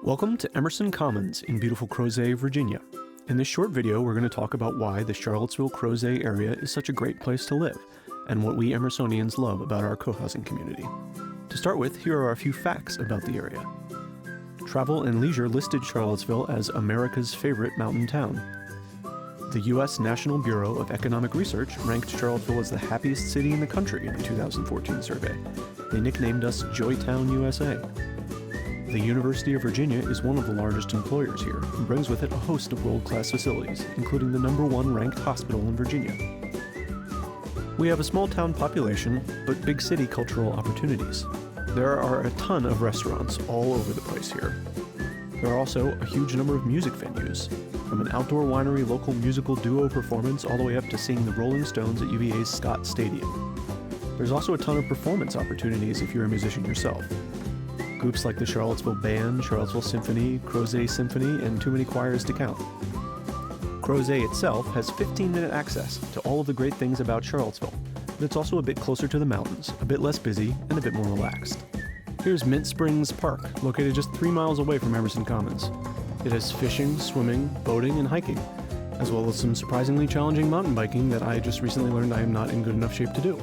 Welcome to Emerson Commons in beautiful Crozet, Virginia. In this short video, we're going to talk about why the Charlottesville Crozet area is such a great place to live, and what we Emersonians love about our co-housing community. To start with, here are a few facts about the area. Travel and Leisure listed Charlottesville as America's favorite mountain town. The U.S. National Bureau of Economic Research ranked Charlottesville as the happiest city in the country in the 2014 survey. They nicknamed us Joytown, USA. The University of Virginia is one of the largest employers here and brings with it a host of world-class facilities, including the #1 ranked hospital in Virginia. We have a small town population, but big city cultural opportunities. There are a ton of restaurants all over the place here. There are also a huge number of music venues, from an outdoor winery local musical duo performance all the way up to seeing the Rolling Stones at UVA's Scott Stadium. There's also a ton of performance opportunities if you're a musician yourself. Groups like the Charlottesville Band, Charlottesville Symphony, Crozet Symphony, and too many choirs to count. Crozet itself has 15-minute access to all of the great things about Charlottesville, but it's also a bit closer to the mountains, a bit less busy, and a bit more relaxed. Here's Mint Springs Park, located just 3 miles away from Emerson Commons. It has fishing, swimming, boating, and hiking, as well as some surprisingly challenging mountain biking that I just recently learned I am not in good enough shape to do.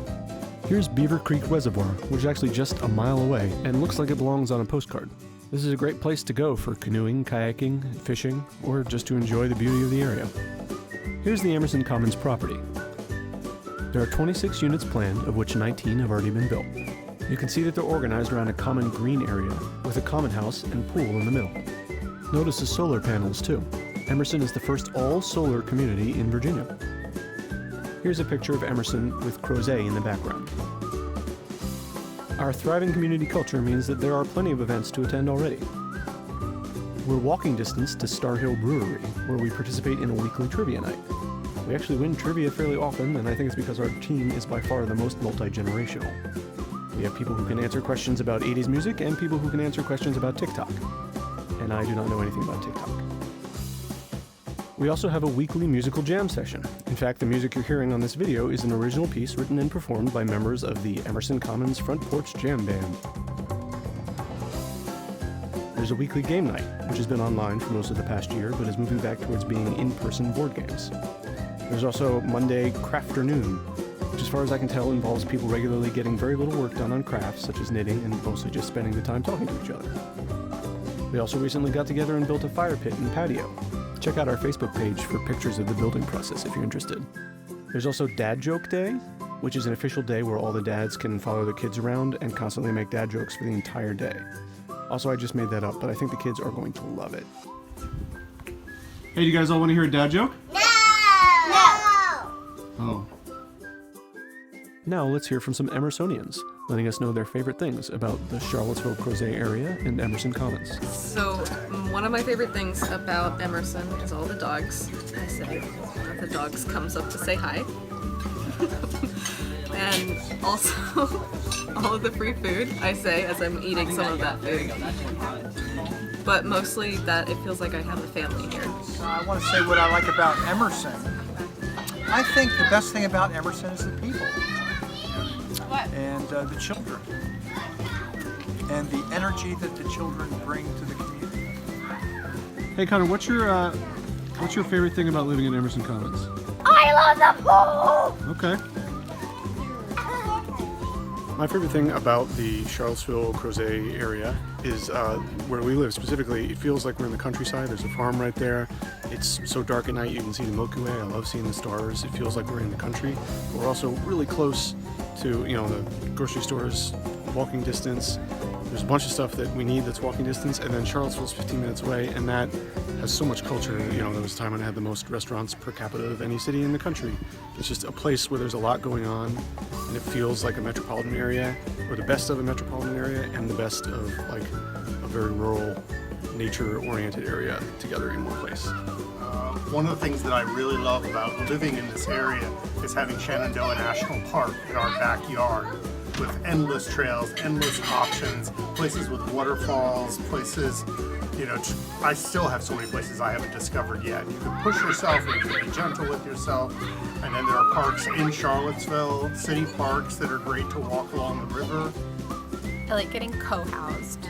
Here's Beaver Creek Reservoir, which is actually just a mile away and looks like it belongs on a postcard. This is a great place to go for canoeing, kayaking, fishing, or just to enjoy the beauty of the area. Here's the Emerson Commons property. There are 26 units planned, of which 19 have already been built. You can see that they're organized around a common green area with a common house and pool in the middle. Notice the solar panels too. Emerson is the first all-solar community in Virginia. Here's a picture of Emerson with Crozet in the background. Our thriving community culture means that there are plenty of events to attend already. We're walking distance to Star Hill Brewery, where we participate in a weekly trivia night. We actually win trivia fairly often, and I think it's because our team is by far the most multi-generational. We have people who can answer questions about 80s music and people who can answer questions about TikTok. And I do not know anything about TikTok. We also have a weekly musical jam session. In fact, the music you're hearing on this video is an original piece written and performed by members of the Emerson Commons Front Porch Jam Band. There's a weekly game night, which has been online for most of the past year, but is moving back towards being in-person board games. There's also Monday Crafternoon, which as far as I can tell involves people regularly getting very little work done on crafts, such as knitting, and mostly just spending the time talking to each other. We also recently got together and built a fire pit and patio. Check out our Facebook page for pictures of the building process if you're interested. There's also Dad Joke Day, which is an official day where all the dads can follow their kids around and constantly make dad jokes for the entire day. Also, I just made that up, but I think the kids are going to love it. Hey, do you guys all want to hear a dad joke? No! Oh. Now let's hear from some Emersonians, letting us know their favorite things about the Charlottesville Crozet area and Emerson Commons. So, one of my favorite things about Emerson is all the dogs. I say, one of the dogs comes up to say hi. And also, all of the free food, I say, as I'm eating some of that food. But mostly that it feels like I have a family here. I want to say what I like about Emerson. I think the best thing about Emerson is the people. And the children, and the energy that the children bring to the community. Hey Connor, what's your favorite thing about living in Emerson Commons? I love the pool! Okay. My favorite thing about the Charlottesville Crozet area is where we live. Specifically, it feels like we're in the countryside. There's a farm right there. It's so dark at night you can see the Milky Way. I love seeing the stars. It feels like we're in the country. But we're also really close to, the grocery stores, walking distance. There's a bunch of stuff that we need that's walking distance, and then Charlottesville's 15 minutes away, and that has so much culture. There was a time when I had the most restaurants per capita of any city in the country. It's just a place where there's a lot going on, and it feels like a metropolitan area, or the best of a metropolitan area, and the best of like a very rural, nature-oriented area together in one place. One of the things that I really love about living in this area is having Shenandoah National Park in our backyard with endless trails, endless options, places with waterfalls, places, I still have so many places I haven't discovered yet. You can push yourself and you can be gentle with yourself. And then there are parks in Charlottesville, city parks that are great to walk along the river. I like getting co-housed.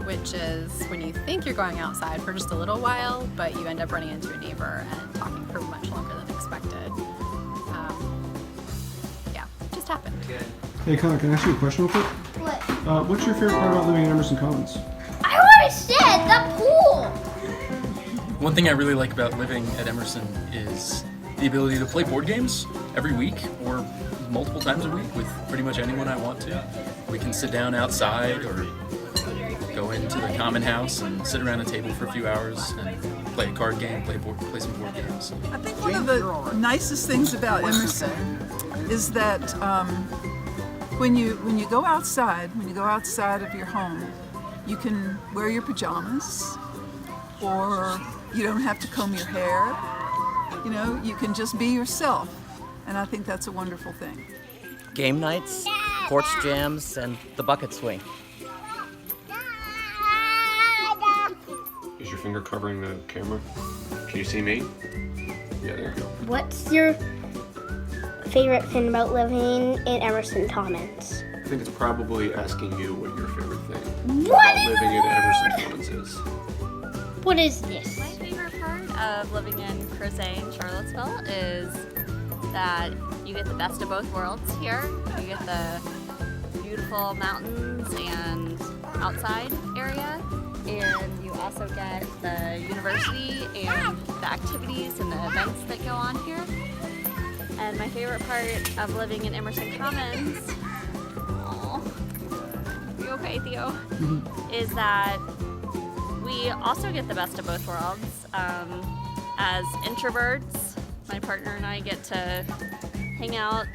which is when you think you're going outside for just a little while, but you end up running into a neighbor and talking for much longer than expected. Yeah, it just happened. Hey Connor, can I ask you a question real quick? What? What's your favorite part about living in Emerson Commons? I already said the pool. One thing I really like about living at Emerson is the ability to play board games every week or multiple times a week with pretty much anyone I want to. We can sit down outside or go into the common house and sit around a table for a few hours and play a card game, play some board games. I think one of the nicest things about Emerson is that when you go outside of your home, you can wear your pajamas, or you don't have to comb your hair. You know, you can just be yourself, and I think that's a wonderful thing. Game nights, porch jams, and the bucket swing. Is your finger covering the camera? Can you see me? Yeah, there you go. What's your favorite thing about living in Emerson Commons? I think it's probably asking you what your favorite thing What about living in Emerson Commons is. What is this? My favorite part of living in Crozet in Charlottesville is that you get the best of both worlds here. You get the beautiful mountains and outside area, and you also get the university and the activities and the events that go on here. And my favorite part of living in Emerson Commons, you okay, Theo? Is that we also get the best of both worlds. As introverts, my partner and I get to hang out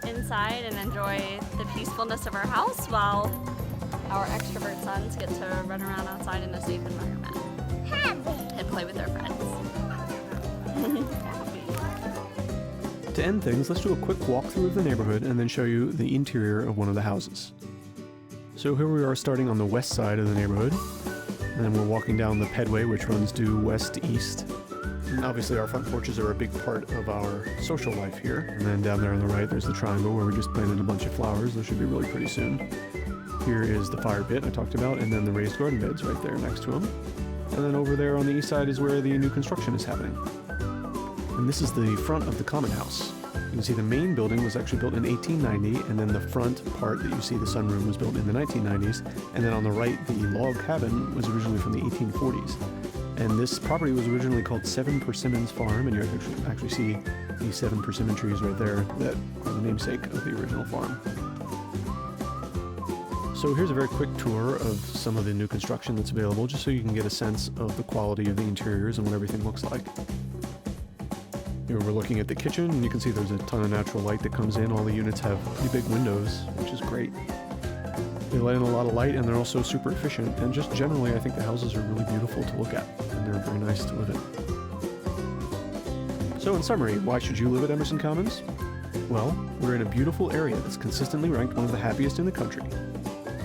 inside and enjoy the peacefulness of our house, while our extrovert sons get to run around outside in a safe environment and play with their friends. To end things, let's do a quick walkthrough of the neighborhood and then show you the interior of one of the houses. So here we are starting on the west side of the neighborhood, and then we're walking down the pedway which runs due west to east. And obviously our front porches are a big part of our social life here. And then down there on the right there's the triangle where we just planted a bunch of flowers. Those should be really pretty soon. Here is the fire pit I talked about, and then the raised garden beds right there next to them. And then over there on the east side is where the new construction is happening. And this is the front of the common house. You can see the main building was actually built in 1890, and then the front part that you see, the sunroom, was built in the 1990s. And then on the right, the log cabin was originally from the 1840s. And this property was originally called 7 Persimmons Farm, and you actually see the 7 persimmon trees right there that are the namesake of the original farm. So here's a very quick tour of some of the new construction that's available, just so you can get a sense of the quality of the interiors and what everything looks like. Here we're looking at the kitchen, and you can see there's a ton of natural light that comes in. All the units have pretty big windows, which is great. They let in a lot of light, and they're also super efficient, and just generally I think the houses are really beautiful to look at, and they're very nice to live in. So in summary, why should you live at Emerson Commons? Well, we're in a beautiful area that's consistently ranked one of the happiest in the country.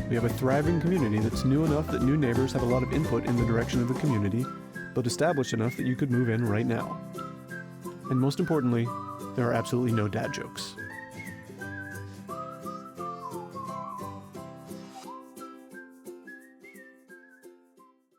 We have a thriving community that's new enough that new neighbors have a lot of input in the direction of the community, but established enough that you could move in right now. And most importantly, there are absolutely no dad jokes.